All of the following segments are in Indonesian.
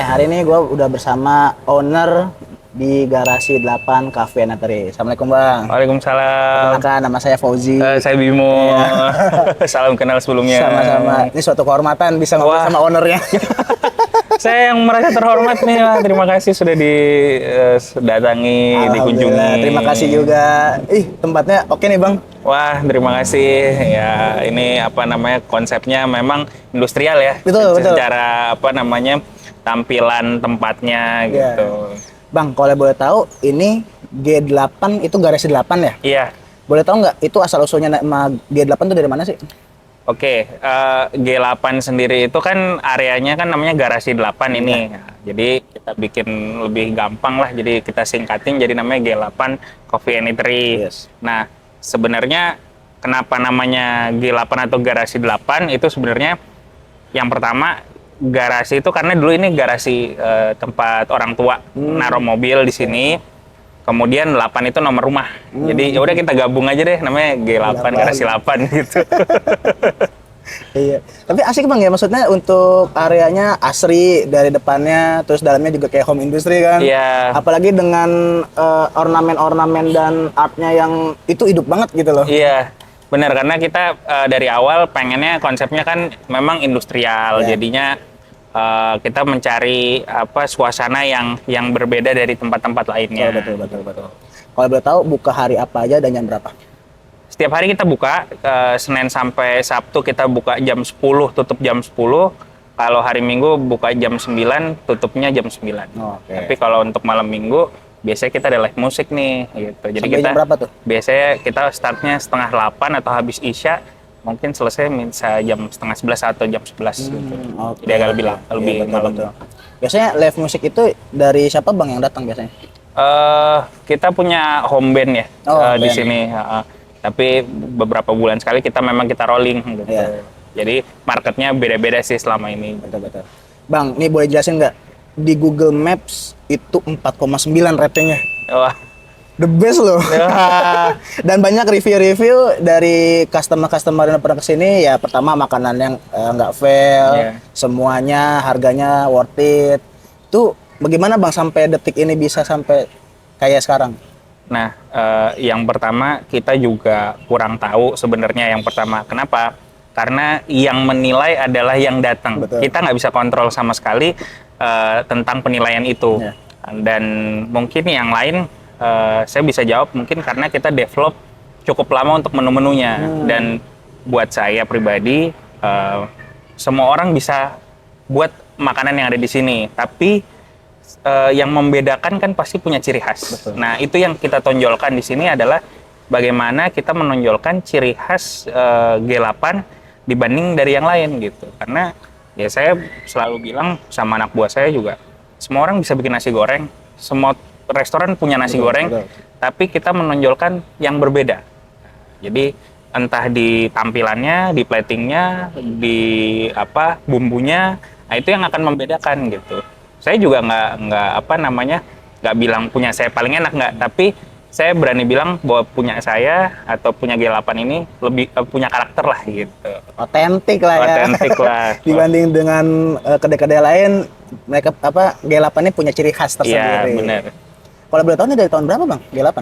hari ini gue udah bersama owner di Garasi 8 Cafe and Eatery. Assalamualaikum Bang. Waalaikumsalam. Perkenalkan, nama saya Fauzi. Saya Bimo. Salam kenal sebelumnya. Sama-sama. Ini suatu kehormatan bisa ngobrol sama ownernya. Saya yang merasa terhormat nih, Pak. Terima kasih sudah didatangi, dikunjungi. Terima kasih juga. Tempatnya oke nih Bang. Wah, terima kasih. Ya, ini konsepnya memang industrial ya. Betul. Secara tampilan tempatnya gitu. Bang, kalau boleh tahu ini G8 itu Garasi 8 ya? Iya. Boleh tahu nggak itu asal usulnya nama G8 itu dari mana sih? Oke, G8 sendiri itu kan areanya kan namanya Garasi 8 ini. Ya, jadi kita bikin lebih gampang lah, jadi kita singkatin jadi namanya G8 Coffee and Eatery. Yes. Nah, sebenarnya kenapa namanya G8 atau Garasi 8 itu sebenarnya yang pertama garasi itu karena dulu ini garasi tempat orang tua naruh mobil di sini. Kemudian 8 itu nomor rumah. Jadi ya udah kita gabung aja deh namanya G8 Garasi 8 gitu. Iya. Tapi asik Bang ya, maksudnya untuk areanya asri dari depannya, terus dalamnya juga kayak home industry kan. Iya. Apalagi dengan ornamen-ornamen dan artnya yang itu hidup banget gitu loh. Iya. Benar, karena kita dari awal pengennya konsepnya kan memang industrial. Yeah. Jadinya kita mencari suasana yang berbeda dari tempat-tempat lainnya. Betul. Kalau boleh tahu buka hari apa aja dan jam berapa? Setiap hari kita buka, Senin sampai Sabtu kita buka jam 10, tutup jam 10. Kalau hari Minggu buka jam 9, tutupnya jam 9. Okay. Tapi kalau untuk malam Minggu, biasanya kita ada live musik nih. Gitu. Jadi sampai jam berapa tuh? Biasanya kita startnya setengah 8 atau habis Isya, mungkin selesai bisa jam setengah 11 atau jam 11 gitu. Okay. Jadi agak lebih malam. Betul. Biasanya live musik itu dari siapa Bang yang datang biasanya? Kita punya home band ya di band. sini. Tapi beberapa bulan sekali kita rolling gitu. Yeah. Jadi marketnya beda-beda sih selama ini. Betul. Bang, ini boleh jelasin nggak? Di Google Maps itu 4,9 ratingnya. Wah. The best loh. Dan banyak review-review dari customer yang pernah kesini, ya pertama makanan yang nggak fail, semuanya harganya worth it. Itu bagaimana Bang sampai detik ini bisa sampai kayak sekarang? Nah, yang pertama kita juga kurang tahu sebenarnya yang pertama. Kenapa? Karena yang menilai adalah yang datang. Betul. Kita nggak bisa kontrol sama sekali tentang penilaian itu. Yeah. Dan mungkin yang lain saya bisa jawab mungkin karena kita develop cukup lama untuk menu-menunya. Dan buat saya pribadi, semua orang bisa buat makanan yang ada di sini. Tapi yang membedakan kan pasti punya ciri khas. Betul. Nah, itu yang kita tonjolkan di sini adalah bagaimana kita menonjolkan ciri khas G8 dibanding dari yang lain gitu. Karena ya saya selalu bilang sama anak buah saya juga, semua orang bisa bikin nasi goreng, semua restoran punya nasi goreng, tapi kita menonjolkan yang berbeda. Jadi entah di tampilannya, di platingnya, di bumbunya, nah itu yang akan membedakan gitu. Saya juga nggak bilang punya saya paling enak, nggak, tapi saya berani bilang bahwa punya saya atau punya G8 ini lebih punya karakter lah gitu. Otentik lah ya. Otentik lah. Dibanding dengan kedai-kedai lain, mereka G8 ini punya ciri khas tersendiri. Iya, benar. Kalau boleh tahu ini dari tahun berapa Bang G8?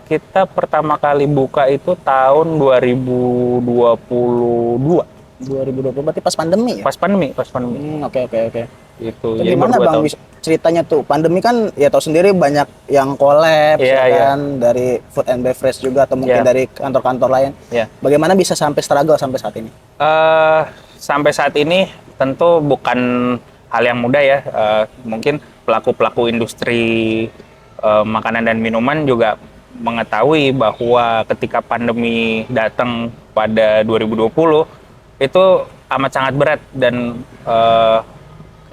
Kita pertama kali buka itu tahun 2022. 2020 berarti pas pandemi ya? Pas pandemi. Oke. Itu. Jadi gimana Bang ceritanya tuh? Pandemi kan ya tahu sendiri banyak yang collapse kan dari food and beverage juga atau mungkin dari kantor-kantor lain. Yeah. Bagaimana bisa sampai struggle sampai saat ini? Sampai saat ini tentu bukan hal yang mudah ya. Mungkin pelaku-pelaku industri makanan dan minuman juga mengetahui bahwa ketika pandemi datang pada 2020 itu amat sangat berat dan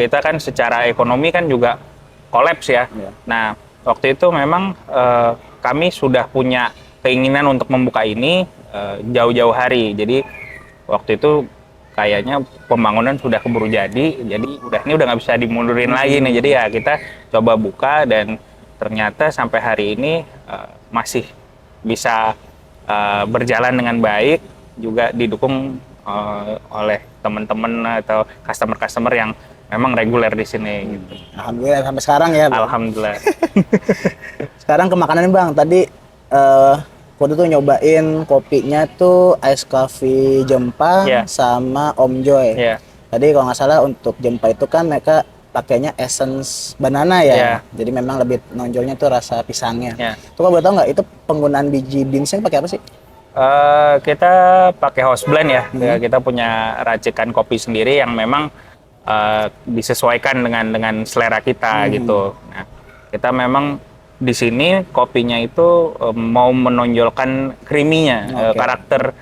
kita kan secara ekonomi kan juga kolaps ya. Nah, waktu itu memang kami sudah punya keinginan untuk membuka ini jauh-jauh hari. Jadi waktu itu kayaknya pembangunan sudah keburu jadi ini udah nggak bisa dimundurin lagi nih. Jadi ya kita coba buka dan ternyata sampai hari ini masih bisa berjalan dengan baik, juga didukung oleh teman-teman atau customer-customer yang memang reguler di sini gitu. Alhamdulillah sampai sekarang ya, Bang. Alhamdulillah. Sekarang ke makanan Bang. Tadi aku tuh nyobain kopinya tuh Ice Coffee Jempa Iya. sama Om Joy. Iya. Tadi kalau nggak salah untuk Jempa itu kan mereka pakainya essence banana ya. Iya. Jadi memang lebih nonjolnya tuh rasa pisangnya. Iya. Tuh kalau boleh tahu nggak itu penggunaan biji beansnya pakai apa sih? Kita pakai house blend ya. Ya, kita punya racikan kopi sendiri yang memang disesuaikan dengan selera kita gitu. Nah, kita memang di sini kopinya itu mau menonjolkan creamy-nya, karakter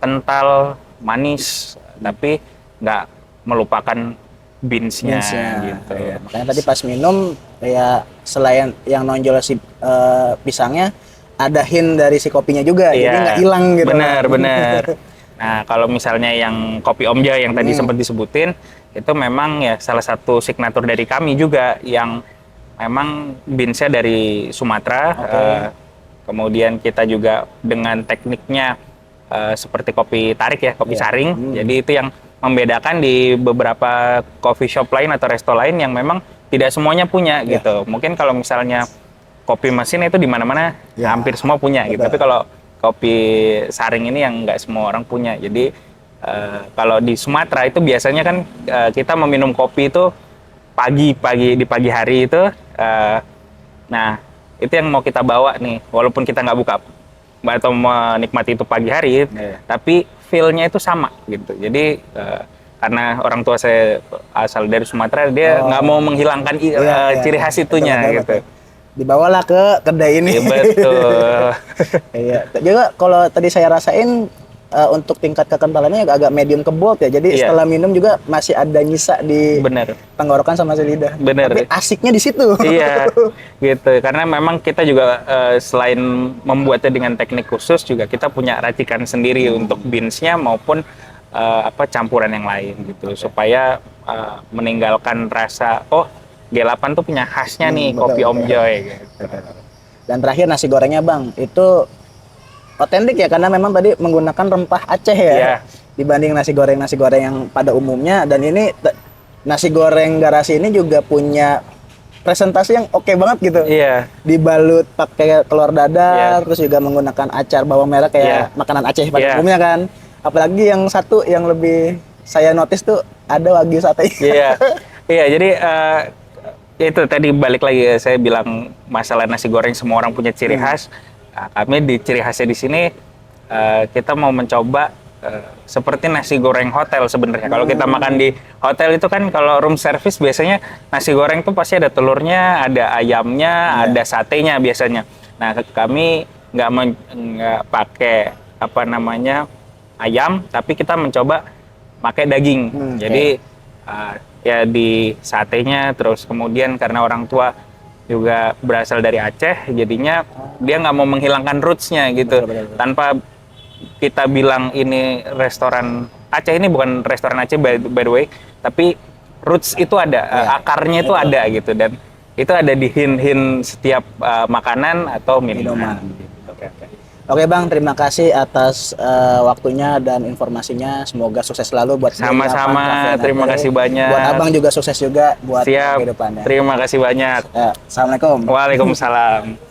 kental, manis, tapi nggak melupakan beans-nya gitu. Iya. Makanya tadi pas minum ya selain yang nonjol si pisangnya, ada hint dari si kopinya juga, jadi nggak hilang gitu. Bener. Nah, kalau misalnya yang kopi Om Joy yang tadi sempat disebutin, itu memang ya salah satu signatur dari kami juga yang memang beans-nya dari Sumatera. Kemudian kita juga dengan tekniknya seperti kopi tarik ya, kopi saring. Jadi itu yang membedakan di beberapa coffee shop lain atau resto lain yang memang tidak semuanya punya gitu. Mungkin kalau misalnya kopi mesin itu di mana-mana hampir semua punya gitu. Tapi kalau kopi saring ini yang nggak semua orang punya. Jadi kalau di Sumatera itu biasanya kan kita meminum kopi itu di pagi hari itu. Nah, itu yang mau kita bawa nih. Walaupun kita nggak buka atau menikmati itu pagi hari, tapi feel-nya itu sama gitu. Jadi karena orang tua saya asal dari Sumatera, dia nggak mau menghilangkan ciri khas itunya gitu. Dibawalah ke kedai ini. Ya, betul. Iya. Juga kalau tadi saya rasain untuk tingkat kekentalannya agak medium ke bold ya. Jadi setelah minum juga masih ada nyisa di tenggorokan sama si lidah. Bener. Tapi asiknya di situ. Iya, gitu. Karena memang kita juga selain membuatnya dengan teknik khusus, juga kita punya racikan sendiri untuk beans-nya maupun campuran yang lain gitu. Supaya meninggalkan rasa G8 tuh punya khasnya nih, kopi Om Joy gitu. Dan terakhir nasi gorengnya Bang, itu otentik ya karena memang tadi menggunakan rempah Aceh ya. Dibanding nasi goreng yang pada umumnya, dan ini nasi goreng Garasi ini juga punya presentasi yang oke banget gitu. Dibalut pakai telur dadar, terus juga menggunakan acar bawang merah kayak makanan Aceh pada umumnya kan. Apalagi yang satu yang lebih saya notice tuh ada wagyu sate. Jadi itu tadi balik lagi saya bilang masalah nasi goreng semua orang punya ciri khas. Kami di ciri khasnya di sini kita mau mencoba seperti nasi goreng hotel sebenarnya. Kalau kita makan di hotel itu kan kalau room service biasanya nasi goreng tuh pasti ada telurnya, ada ayamnya, ada satenya biasanya. Nah, kami nggak pakai ayam, tapi kita mencoba pakai daging. Jadi ya di satenya, terus kemudian karena orang tua juga berasal dari Aceh, jadinya dia nggak mau menghilangkan roots-nya gitu. Tanpa kita bilang ini restoran Aceh, ini bukan restoran Aceh by the way, tapi roots itu ada, akarnya itu ada gitu, dan itu ada di hint-hint setiap makanan atau minuman. Oke Bang, terima kasih atas waktunya dan informasinya. Semoga sukses selalu buat sama-sama. Terima kasih banyak. Buat Abang juga sukses juga buat kehidupannya. Terima kasih banyak. Assalamualaikum. Waalaikumsalam.